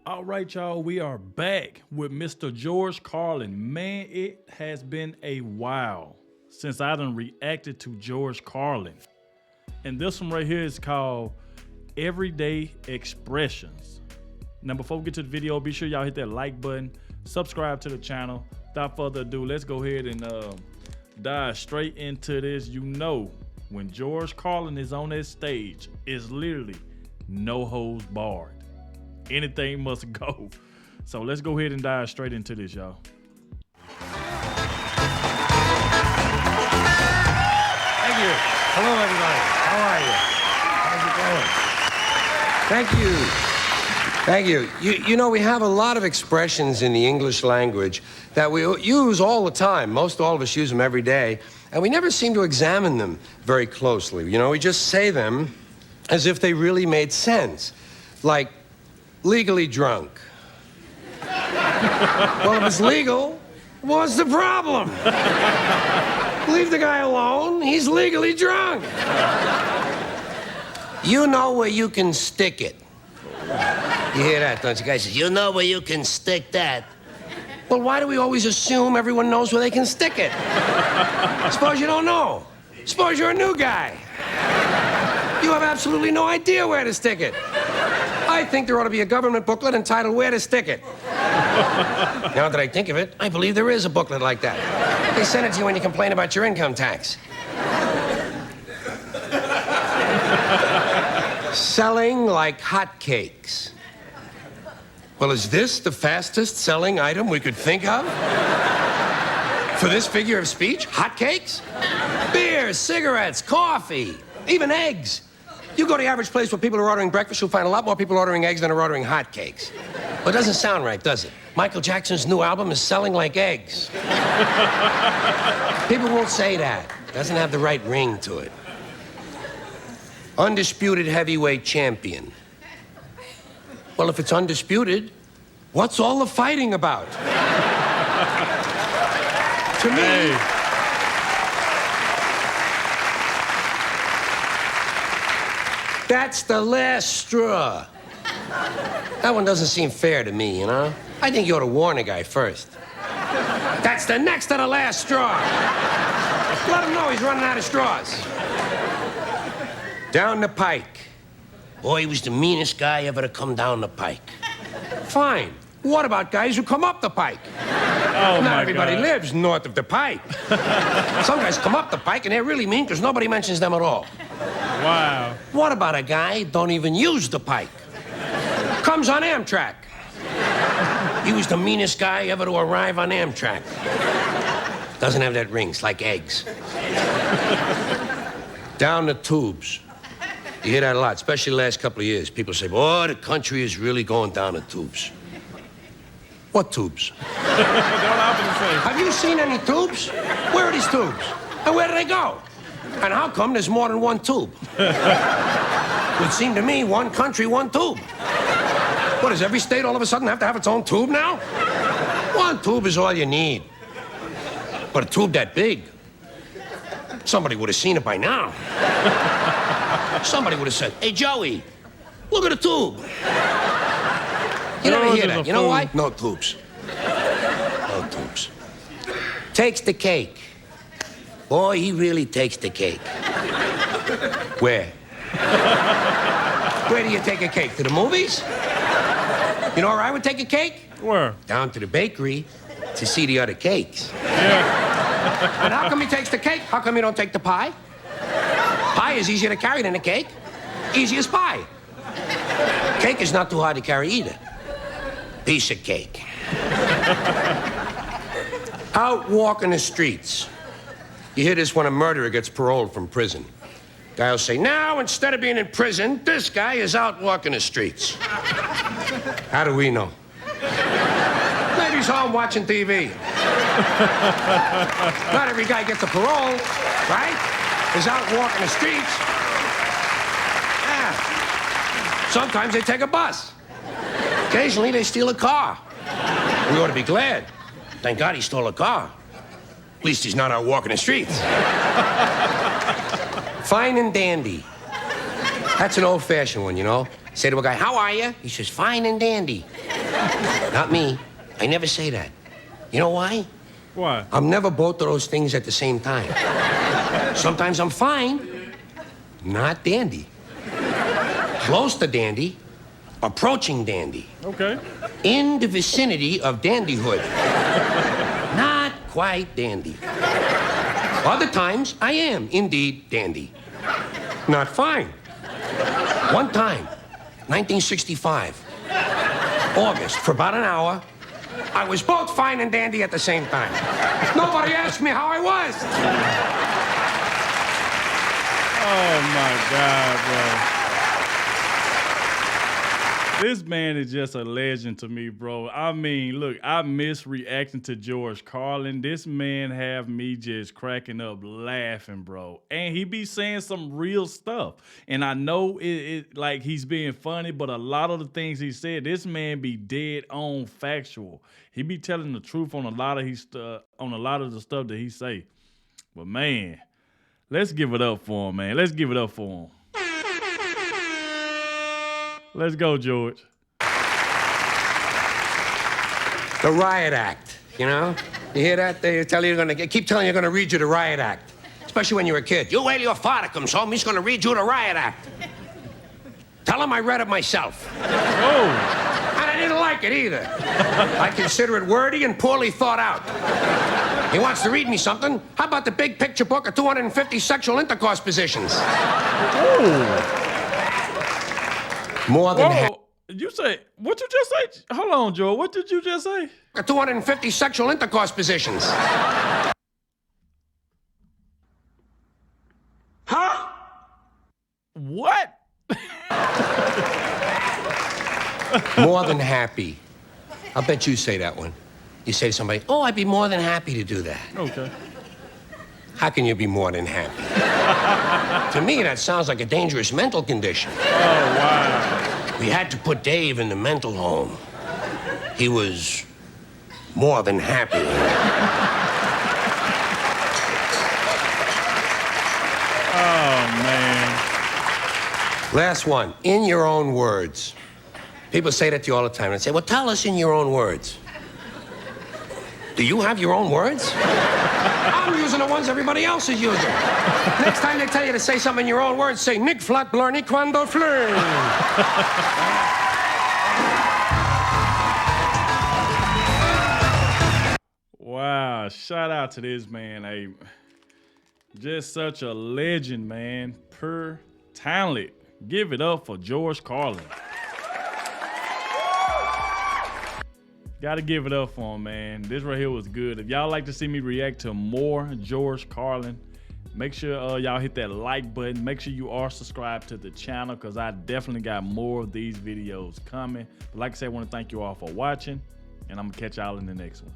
All right, y'all, we are back with Mr. George Carlin. Man, it has been a while since I done reacted to George Carlin. And this one right here is called Everyday Expressions. Now, before we get to the video, be sure y'all hit that like button, subscribe to the channel. Without further ado, let's go ahead and dive straight into this. You know, when George Carlin is on that stage, it's literally no holds barred. Anything must go. So let's go ahead and dive straight into this, y'all. Thank you. Hello, everybody. How are you? How's it going? Thank you. Thank you. You know, we have a lot of expressions in the English language that we use all the time. Most all of us use them every day, and we never seem to examine them very closely. You know, we just say them as if they really made sense. Like, legally drunk. Well, if it's legal, what's the problem? Leave the guy alone. He's legally drunk. You know where you can stick it. You hear that, don't you? Guy says, you know where you can stick that. Well, why do we always assume everyone knows where they can stick it? Suppose you don't know. Suppose you're a new guy. You have absolutely no idea where to stick it. I think there ought to be a government booklet entitled Where to Stick It. Now that I think of it, I believe there is a booklet like that. They send it to you when you complain about your income tax. Selling like hotcakes. Well, is this the fastest selling item we could think of? For this figure of speech? Hotcakes? Beer, cigarettes, coffee, even eggs. You go to the average place where people are ordering breakfast, you'll find a lot more people ordering eggs than are ordering hotcakes. Well, it doesn't sound right, does it? Michael Jackson's new album is selling like eggs. People won't say that. It doesn't have the right ring to it. Undisputed heavyweight champion. Well, if it's undisputed, what's all the fighting about? To me... That's the last straw. That one doesn't seem fair to me, you know? I think you ought to warn a guy first. That's the next to the last straw. Let him know he's running out of straws. Down the pike. Boy, he was the meanest guy ever to come down the pike. Fine. What about guys who come up the pike? Oh, Not everybody lives north of the pike. Some guys come up the pike and they're really mean because nobody mentions them at all. Wow. What about a guy who don't even use the pike? Comes on Amtrak. He was the meanest guy ever to arrive on Amtrak. Doesn't have that ring. It's like eggs. Down the tubes. You hear that a lot, especially the last couple of years. People say, boy, the country is really going down the tubes. What tubes? Have you seen any tubes? Where are these tubes? And where do they go? And how come there's more than one tube? It would seem to me, one country, one tube. What, does every state all of a sudden have to have its own tube now? One tube is all you need. But a tube that big, somebody would have seen it by now. Somebody would have said, hey, Joey, look at the tube. You never hear that. You know why? No tubes. No tubes. Takes the cake. Boy, he really takes the cake. Where? Where do you take a cake? To the movies? You know where I would take a cake? Where? Down to the bakery to see the other cakes. Yeah. And how come he takes the cake? How come you don't take the pie? Pie is easier to carry than a cake. Easy as pie. Cake is not too hard to carry either. Piece of cake. Out walking the streets. You hear this when a murderer gets paroled from prison. Guy will say, now, instead of being in prison, this guy is out walking the streets. How do we know? Maybe he's home watching TV. Not every guy gets a parole, right? He's out walking the streets. Yeah. Sometimes they take a bus. Occasionally, they steal a car. We ought to be glad. Thank God he stole a car. At least he's not out walking the streets. Fine and dandy. That's an old-fashioned one, you know. Say to a guy, how are you? He says, fine and dandy. Not me. I never say that. You know why? Why? I'm never both of those things at the same time. Sometimes I'm fine, not dandy. Close to dandy, approaching dandy. Okay. In the vicinity of dandyhood. Not quite dandy. Other times, I am indeed dandy. Not fine. One time, 1965, August, for about an hour, I was both fine and dandy at the same time. Nobody asked me how I was. Oh my God, bro. This man is just a legend to me, bro. I mean, look, I miss reacting to George Carlin. This man have me just cracking up laughing, bro. And he be saying some real stuff. And I know it like he's being funny, but a lot of the things he said, this man be dead on factual. He be telling the truth on a lot of the stuff that he say. But man, let's give it up for him, man. Let's give it up for him. Let's go, George. The Riot Act, you know? You hear that? They keep telling you they're gonna read you the Riot Act. Especially when you're a kid. You wait till your father comes home, he's gonna read you the Riot Act. Tell him I read it myself. Oh. And I didn't like it either. I consider it wordy and poorly thought out. He wants to read me something. How about the big picture book of 250 sexual intercourse positions? Oh. More than half. You say, what you just say? Hold on, Joe. What did you just say? 250 sexual intercourse positions. Huh? What? More than happy. I'll bet you say that one. You say to somebody, oh, I'd be more than happy to do that. Okay. How can you be more than happy? To me, that sounds like a dangerous mental condition. Oh, wow. We had to put Dave in the mental home. He was more than happy. Oh, man. Last one, in your own words. People say that to you all the time. They say, well, tell us in your own words. Do you have your own words? I'm using the ones everybody else is using. Next time they tell you to say something in your own words, say, Nick Flat Blarney Quando Fleur. Wow. Shout out to this man. Hey, just such a legend, man. Pure talent. Give it up for George Carlin. Gotta give it up for him, man. This right here was good. If y'all like to see me react to more George Carlin, make sure y'all hit that like button. Make sure you are subscribed to the channel because I definitely got more of these videos coming. But like I said, I want to thank you all for watching, and I'm going to catch y'all in the next one.